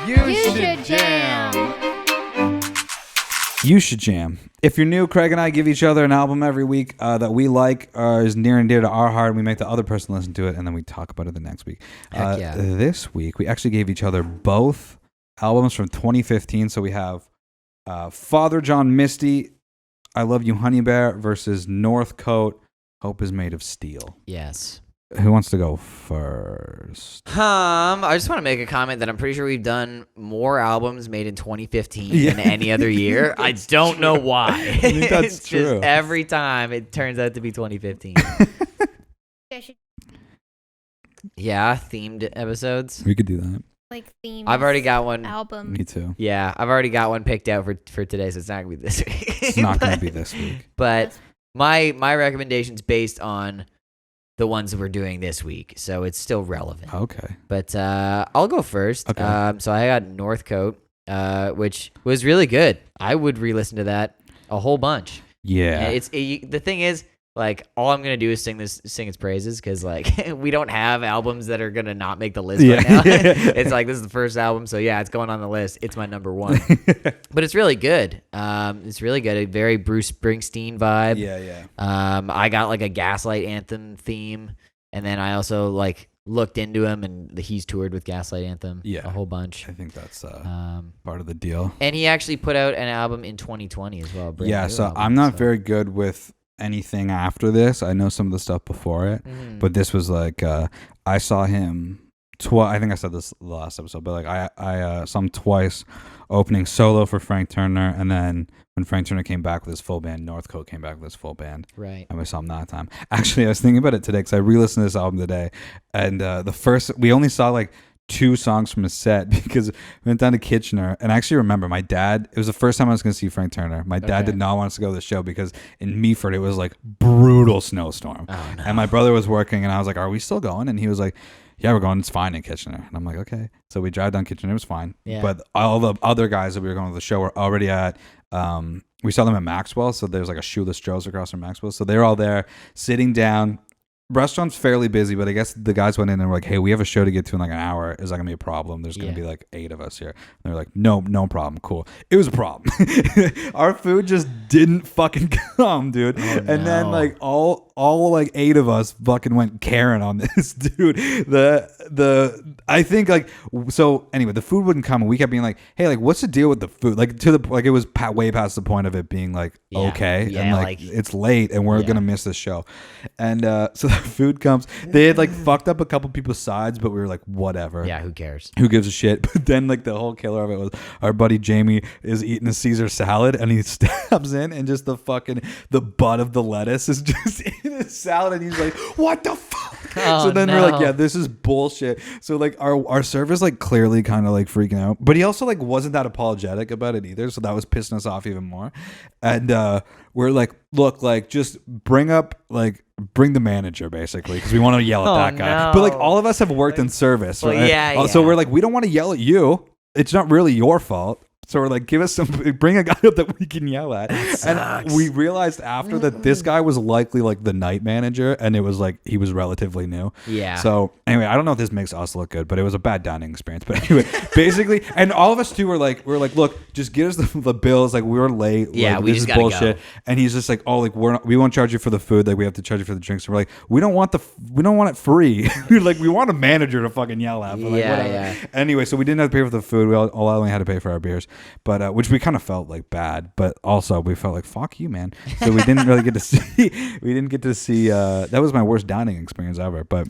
You should jam. You should jam. If you're new, Craig and I give each other an album every week that we like, is near and dear to our heart, and we make the other person listen to it, and then we talk about it the next week. Heck yeah. This week, we actually gave each other both albums from 2015. So we have Father John Misty, I Love You Honey Bear versus Northcote, Hope is Made of Steel. Yes. Who wants to go first? I just want to make a comment that I'm pretty sure we've done more albums made in 2015 than any other year. I don't know why. I think that's it's true. Just every time it turns out to be 2015. Yeah, themed episodes. We could do that. Like themed. I've already got one. Album. Me too. Yeah, I've already got one picked out for today, so it's not gonna be this week. It's not going to be this week. But my recommendation's based on the ones that we're doing this week, so it's still relevant. Okay. But I'll go first. Okay. So I got Northcote, which was really good. I would re-listen to that a whole bunch. Yeah. The thing is, like, all I'm gonna do is sing its praises, because like we don't have albums that are gonna not make the list right now. It's like this is the first album, so yeah, it's going on the list. It's my number one, but it's really good. It's really good. A very Bruce Springsteen vibe. Yeah. I got like a Gaslight Anthem theme, and then I also like looked into him, and he's toured with Gaslight Anthem a whole bunch. I think that's part of the deal. And he actually put out an album in 2020 as well. Yeah, so I'm not very good with anything after this. I know some of the stuff before it, but this was like I saw him I think I said this the last episode, but like I saw him twice opening solo for Frank Turner, and then when Frank Turner came back with his full band, Northcote came back with his full band. Right. And we saw him that time. Actually, I was thinking about it today because I re-listened to this album today, and we only saw like 2 songs from his set because we went down to Kitchener. And I actually remember my dad, it was the first time I was going to see Frank Turner. My dad did not want us to go to the show because in Meaford it was like brutal snowstorm. Oh, no. And my brother was working, and I was like, are we still going? And he was like, yeah, we're going. It's fine in Kitchener. And I'm like, okay. So we drive down Kitchener. It was fine. Yeah. But all the other guys that we were going to the show were already at, we saw them at Maxwell. So there's like a Shoeless Joe's across from Maxwell. So they're all there sitting down. Restaurant's fairly busy, but I guess the guys went in and were like, hey, we have a show to get to in like an hour. Is that going to be a problem? There's going to be like 8 of us here. And they're like, no problem. Cool. It was a problem. Our food just didn't fucking come, dude. And then like all like 8 of us fucking went Karen on this, dude. I think like, so anyway, the food wouldn't come, and we kept being like, hey, like what's the deal with the food? Like it was way past the point of it being like, okay. Yeah, and like it's late and we're going to miss this show. And so the food comes. They had like fucked up a couple people's sides, but we were like, whatever. Yeah, who cares? Who gives a shit? But then like the whole killer of it was our buddy Jamie is eating a Caesar salad, and he stabs in, and just the butt of the lettuce is just in his salad, and he's like, what the fuck? Oh, so then we're like, yeah, this is bullshit. So like our server's like clearly kind of like freaking out, but he also like wasn't that apologetic about it either, so that was pissing us off even more. And we're like, look, like just bring the manager basically, because we want to yell at that guy. No. But like all of us have worked in service, right? Yeah. So we're like, we don't want to yell at you. It's not really your fault. So we're like, bring a guy up that we can yell at. And we realized after that this guy was likely like the night manager, and it was like he was relatively new. Yeah. So anyway, I don't know if this makes us look good, but it was a bad dining experience. But anyway, basically, and all of us too were like, look, just get us the bills. Like we were late. Yeah, like, we this just is gotta bullshit. go. And he's just like, oh, like we won't charge you for the food. Like we have to charge you for the drinks. And we're like, we don't want it free. Like we want a manager to fucking yell at. But like, whatever. Yeah. Anyway, so we didn't have to pay for the food. We all only had to pay for our beers, but which we kind of felt like bad, but also we felt like fuck you, man. So we didn't really get to see. That was my worst dining experience ever. But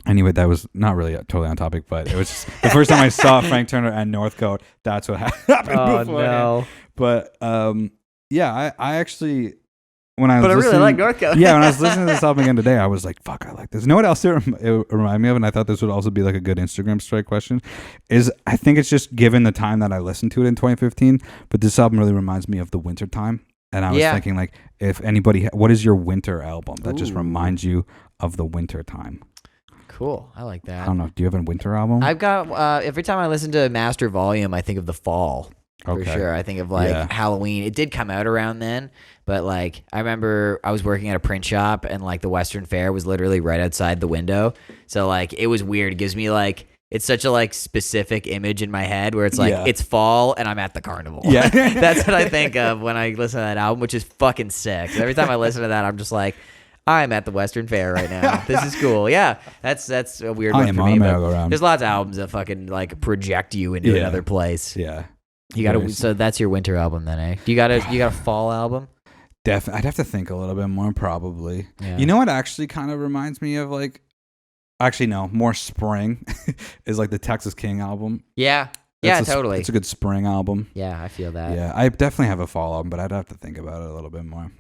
anyway, that was not really totally on topic, but it was just the first time I saw Frank Turner and Northcote. That's what happened. Oh before. no! But yeah, I actually. I really like Northcote. Yeah, when I was listening to this album again today, I was like, fuck, I like this. You know what else it reminded me of? And I thought this would also be like a good Instagram strike question. Is I think it's just given the time that I listened to it in 2015, but this album really reminds me of the winter time. And I was thinking, like, if anybody, what is your winter album that just reminds you of the winter time? Cool. I like that. I don't know. Do you have a winter album? I've got, every time I listen to Master Volume, I think of the fall. For sure. I think of like Halloween. It did come out around then, but like I remember I was working at a print shop, and like the Western Fair was literally right outside the window. So like it was weird. It gives me like it's such a like specific image in my head where it's like Yeah. it's fall and I'm at the carnival. Yeah. That's what I think of when I listen to that album, which is fucking sick. Every time I listen to that, I'm just like, I'm at the Western Fair right now. This is cool. Yeah, that's a weird I one am for on me. a But merry-go-round. there's lots of albums that fucking like project you into Yeah. another place. Yeah. You got to. Very So that's your winter album then, eh? You got a fall album? I'd have to think a little bit more, probably. Yeah. You know what actually kind of reminds me of like, actually no, more spring is like the Texas King album. Yeah. Yeah, It's totally. It's a good spring album. Yeah, I feel that. Yeah, I definitely have a fall album, but I'd have to think about it a little bit more.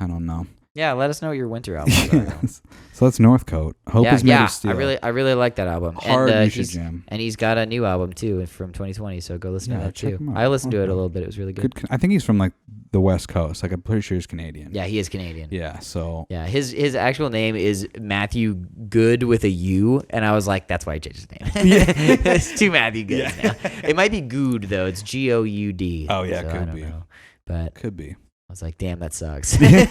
I don't know. Yeah, let us know what your winter albums are. Yes. So that's Northcote. Hope is made of steel. I really like that album. Hard and you should he's, jam. and he's got a new album too from 2020, so go listen to Yeah, that check too. him out. I listened to it a Okay. little bit. It was really good. I think he's from like the West Coast. Like I'm pretty sure he's Canadian. Yeah, he is Canadian. Yeah. So Yeah, his actual name is Matthew Good with a U, and I was like, that's why he changed his name. It's two Matthew Goods now. It might be Good though. It's Goud. Oh, yeah, so could I don't be. know. But could be. I was like, damn, that sucks. It's like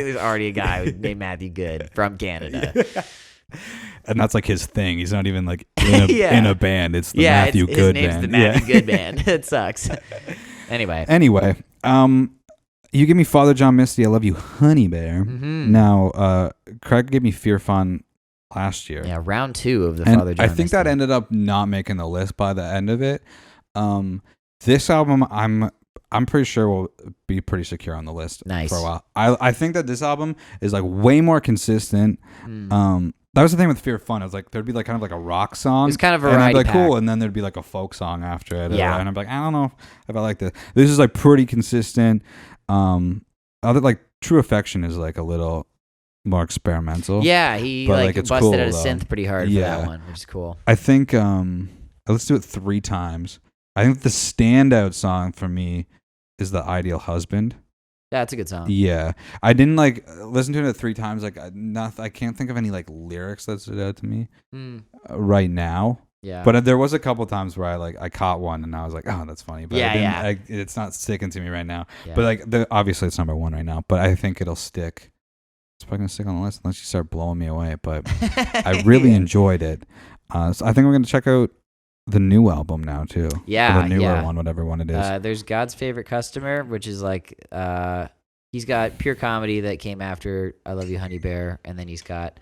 there's already a guy named Matthew Good from Canada. And that's like his thing. He's not even like in a, Yeah. in a band. It's the Yeah, Matthew his Good name's band. the Matthew Good Band. It sucks. Anyway. Anyway, you give me Father John Misty. I love you, Honey Bear. Mhm. Now, Craig gave me Fear Fun last year. Yeah, round 2 of the And Father John I think that Misty. ended up not making the list by the end of it. This album, I'm pretty sure will be pretty secure on the list Nice. for a while. I think that this album is like way more consistent. Mm. That was the thing with Fear Fun. It was like there'd be like kind of like a rock song. It's kind of and I'd be variety like pack. cool, and then there'd be like a folk song after it. Yeah. And I'm like, I don't know if I like this. This is like pretty consistent. Other like True Affection is like a little more experimental. Yeah, he But, like like, it's busted cool, at a though. synth pretty hard for Yeah. that one, which is cool. I think let's do it 3 times. I think the standout song for me is The Ideal Husband. That's a good song. Yeah. I didn't like listen to it 3 times. Like I can't think of any like lyrics that stood out to me Mm, right now. yeah. But there was a couple times where I caught one and I was like, oh, that's funny. But Yeah, it's not sticking to me right now. Yeah. But like obviously it's number 1 right now. But I think it'll stick. It's probably gonna stick on the list unless you start blowing me away. But I really enjoyed it. So I think we're gonna check out the new album now too. Yeah, Or the newer yeah. one, whatever one it is. There's God's Favorite Customer, which is like he's got Pure Comedy that came after I Love You Honey Bear, and then he's got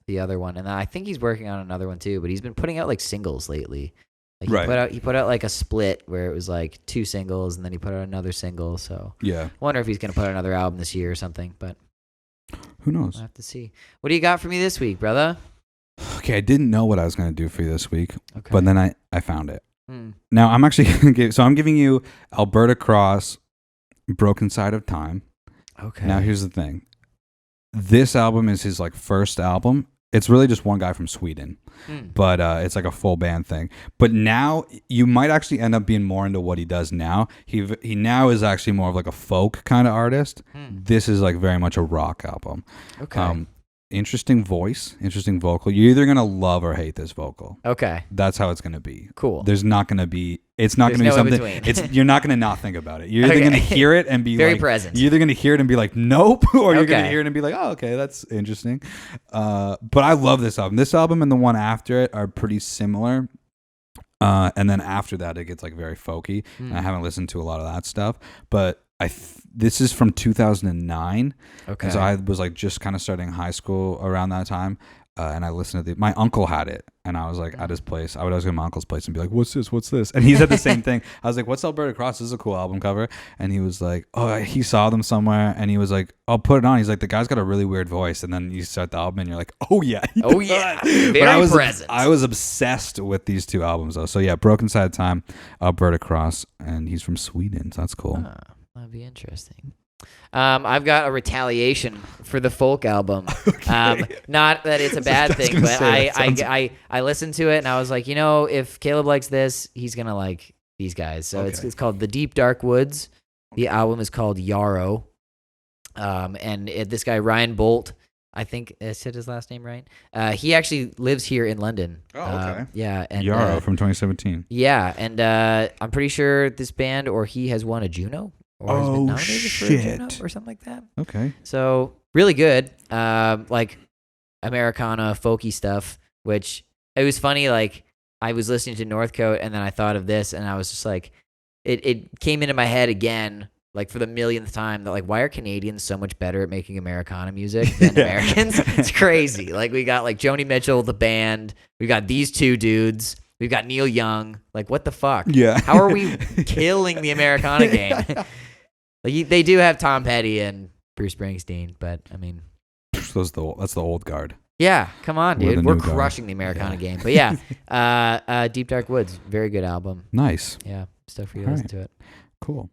the other one, and I think he's working on another one too. But he's been putting out like singles lately. Like Right. He put out like a split where it was like 2 singles, and then he put out another single. So Yeah. I wonder if he's gonna put out another album this year or something. But Who knows? we'll have to see. What do you got for me this week, brother? Okay, I didn't know what I was gonna do for you this week, Okay. but then I found it. Hmm. Now I'm actually gonna I'm giving you Alberta Cross, Broken Side of Time. Okay. Now here's the thing. This album is his like first album. It's really just one guy from Sweden, but it's like a full band thing. But now you might actually end up being more into what he does now. He now is actually more of like a folk kind of artist. This is like very much a rock album. Okay. Interesting voice, interesting vocal. You're either gonna love or hate this vocal. Okay. That's how it's gonna be. Cool. There's not gonna be. It's not There's gonna be no in something. between. You're not gonna not think about it. You're either Okay. gonna hear it and be Very like, present. You're either gonna hear it and be like, nope, or you're gonna Okay. hear it and be like, oh, okay, that's interesting. But I love this album. This album and the one after it are pretty similar. And then after that, it gets like very folky. And I haven't listened to a lot of that stuff, but this is from 2009. Okay. And so I was like just kind of starting high school around that time. And I listened to my uncle had it, and I was like at his place. I would always go to my uncle's place and be like, "What's this? What's this?" And he said the same thing. I was like, "What's Alberta Cross? This is a cool album cover." And he was like, "Oh, he saw them somewhere," and he was like, "I'll put it on." He's like, "The guy's got a really weird voice," and then you start the album, and you're like, "Oh yeah, he Oh, does." yeah. But Very present. I was obsessed with these 2 albums though. So yeah, Broken Side of Time, Alberta Cross, and he's from Sweden, so that's cool. That'd be interesting. I've got a retaliation for the folk album. Not that it's a bad thing, gonna but say, that sounds- I listened to it and I was like, if Caleb likes this, he's gonna like these guys. So Okay. it's called The Deep Dark Woods. The album is called Yarrow. This guy Ryan Bolt, I think I said his last name right. He actually lives here in London. Oh, okay. Yeah, and Yarrow from 2017. yeah, and I'm pretty sure this band or he has won a Juno. Or has been Oh, nominated for a Juno shit. or something like that. Okay. So really good, like Americana folky stuff, which it was funny. Like I was listening to Northcote, and then I thought of this, and I was just like, it came into my head again, like for the millionth time, that like, why are Canadians so much better at making Americana music than Americans? It's crazy. Like we got like Joni Mitchell, the band. We got these two dudes. We've got Neil Young. Like what the fuck? Yeah. How are we killing the Americana game? Like they do have Tom Petty and Bruce Springsteen, but I mean, that's the old guard. yeah, come on, We're dude. the We're new guard. crushing the Americana game. But yeah, Deep Dark Woods, very good album. Nice. Yeah, stuff for you to All listen right. to it. Cool.